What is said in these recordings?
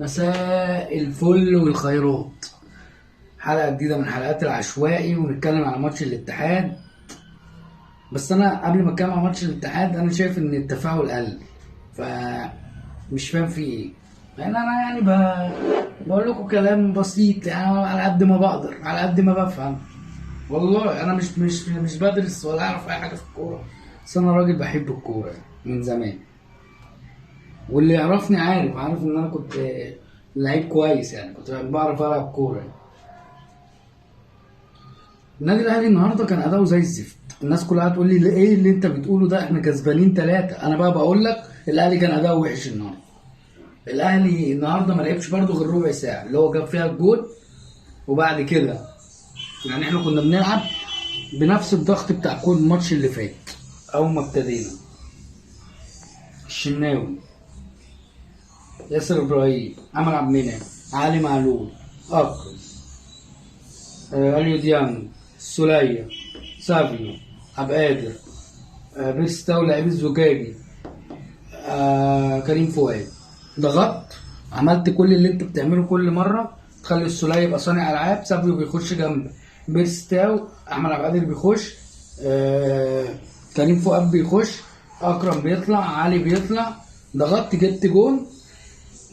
مساء الفل والخيرات. حلقة جديدة من حلقات العشوائي ونتكلم على ماتش الاتحاد. بس انا قبل ما اتكلم على ماتش الاتحاد انا شايف ان التفاعل قل، فمش فاهم في ايه. يعني انا بقول لكم كلام بسيط، يعني على قد ما بقدر، على قد ما بفهم. والله انا مش بدرس ولا اعرف اي حاجة في الكورة، بس انا راجل بحب الكورة من زمان، واللي يعرفني عارف ان انا كنت لعيب كويس، يعني كنت بعرف العب كوره. النادي الاهلي النهارده كان اداؤه زي الزفت. الناس كلها تقول لي ايه اللي انت بتقوله ده، احنا كسبانين 3. انا بقى بقول لك الاهلي كان اداؤه وحش النهارده. الاهلي النهارده ما لعبش برده غير ربع ساعه اللي هو جاب فيها الجول، وبعد كده يعني احنا كنا بنلعب بنفس الضغط بتاع كل الماتش اللي فات. اول ما ابتدينا الشناوي، ياسر ابراهيم، عمر عبد المنعم، علي معلول، اكرم، اليو ديانج، سولية، سافيو، عبد القادر، بيرستاو لعيب الزجاجي، كريم فؤاد. ضغطت، عملت كل اللي انت بتعمله كل مره، تخلي السولية يبقى صانع العاب، سافيو بيخش جنب بيرستاو، احمد عبد القادر بيخش، كريم فؤاد بيخش، اكرم بيطلع، علي بيطلع. ضغطت، جبت جون.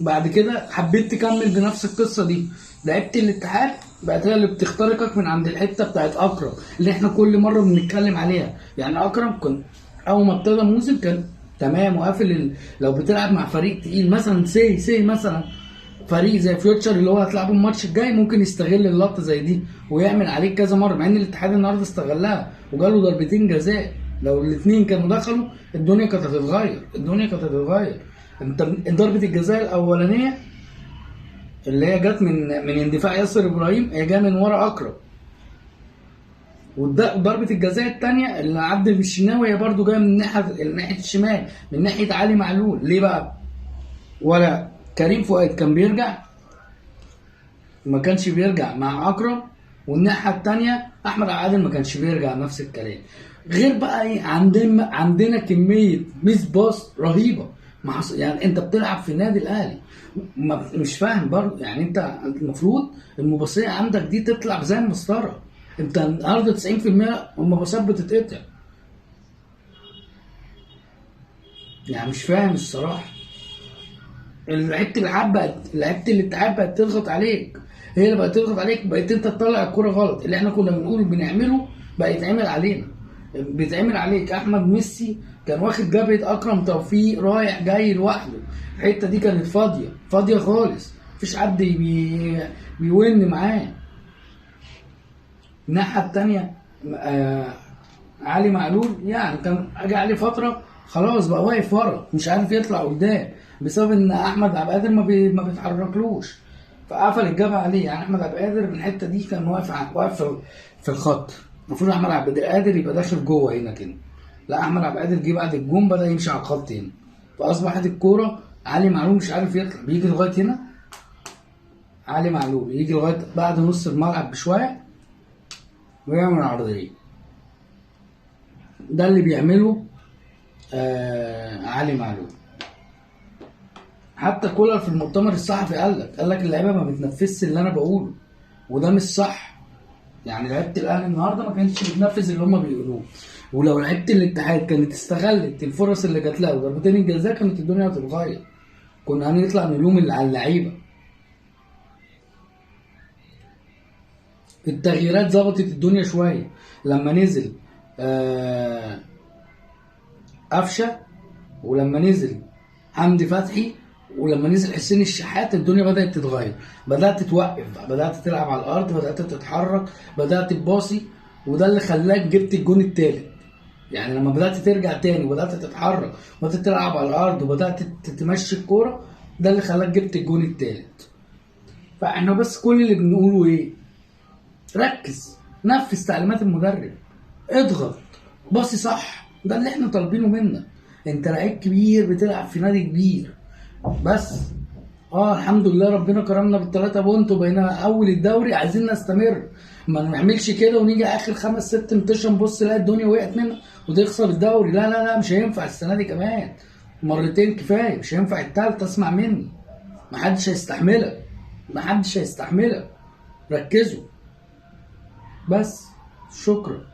بعد كده حبيت تكمل بنفس القصه دي، لعبت الاتحاد بقت هي اللي بتخترقك من عند الحته بتاعت اكرم اللي احنا كل مره بنتكلم عليها. يعني اكرم كان اول ما ابتدى الموسم كان تمام وقافل لو بتلعب مع فريق تقيل مثلا سي مثلا فريق زي فيوتشر اللي هو هتلعبه الماتش الجاي، ممكن يستغل اللقطه زي دي ويعمل عليك كذا مره، مع ان الاتحاد النهارده استغلها وجاله ضربتين جزاء. لو الاثنين كانوا دخلوا الدنيا كانت هتتغير. انت ضربه الجزاء الاولانيه اللي هي جت من اندفاع ياسر ابراهيم، هي جايه من ورا اكرم. وضربه الجزاء الثانيه اللي عبد الشناوي هي برده جايه من ناحيه الشمال، من ناحيه علي معلول. ليه بقى؟ ولا كريم فؤاد كان بيرجع، ما كانش بيرجع مع اكرم، والناحيه الثانيه احمد عبد القادر ما كانش بيرجع، نفس الكلام. غير بقى ايه، عندنا كميه ميس باص رهيبه. يعني انت بتلعب في النادي الاهلي، مش فاهم برضه. يعني انت المفروض المباصيه عندك دي تطلع زي المسطره. انت النهارده 90% المباصيات بتتقطع. يعني مش فاهم الصراحه. لعيبه الاتحاد بقت تضغط عليك، هي اللي بقت تضغط عليك، بقيت انت تطلع الكوره غلط. اللي احنا كنا بنقول بنعمله بقى يتعمل علينا، بيتعمل عليك. احمد ميسي كان واخد جبهه اكرم توفيق رايح جاي لوحده، الحته دي كانت فاضيه خالص، مفيش حد بيون معاه. الناحيه الثانيه علي معلول يعني كان اجى عليه فتره خلاص بقى واقف ورا، مش عارف يطلع قدام بسبب ان احمد عبد القادر ما بيتحركلوش، فقفل الجبهه عليه. يعني احمد عبد القادر من الحته دي كان واقف في الخط. المفروض احمد عبد القادر يبقى داخل جوه هنا كده، لا احمد عبد القادر جه بعد الجون بدا يمشي على الخط هنا، فاصبحت الكوره علي معلول مش عارف يطلع، بيجي لغايه هنا. علي معلول يجي لغايه بعد نص الملعب بشويه ويعمل عرضيه. ده اللي بيعمله علي معلول. حتى كولر في المؤتمر الصحفي قال لك اللعيبه ما بتنفذش اللي انا بقوله، وده مش صح. يعني لعيبه الاهلي النهارده ما كانتش بتنفذ اللي هم بيقولوه، ولو لعيبه الاتحاد كانت استغلت الفرص اللي جات لها وضربتين الجزاء كانت الدنيا هتتغير، كنا هنطلع نلوم اللي على اللعيبه. التغييرات ظبطت الدنيا شويه لما نزل قفشه، ولما نزل حمدي فتحي، ولما نزل حسين الشحات الدنيا بدأت تتغير. بدأت توقف، بدأت تلعب على الأرض، بدأت تتحرك، بدأت تباصي، وده اللي خلاك جبت الجون التالت. يعني لما بدأت ترجع تاني وبدأت تتحرك وبدأت تلعب على الأرض وبدأت تمشي الكورة، ده اللي خلاك جبت الجون التالت. فاحنا بس كل اللي بنقوله ايه؟ ركز، نفذ تعليمات المدرب، اضغط، باصي صح، ده اللي احنا طالبينه منك. انت لعيب كبير بتلعب في نادي كبير، بس الحمد لله ربنا كرمنا بالثلاثة بونت وبقينا اول الدوري، عايزين نستمر. ما نعملش كده ونيجي اخر 5-6 متوشه نبص نلاقي الدنيا وقعت مننا وتخسر الدوري. لا مش هينفع السنه دي كمان، مرتين كفايه، مش هينفع التالتة، اسمع مني. محدش هيستحملك، محدش هيستحملك. ركزوا بس. شكرا.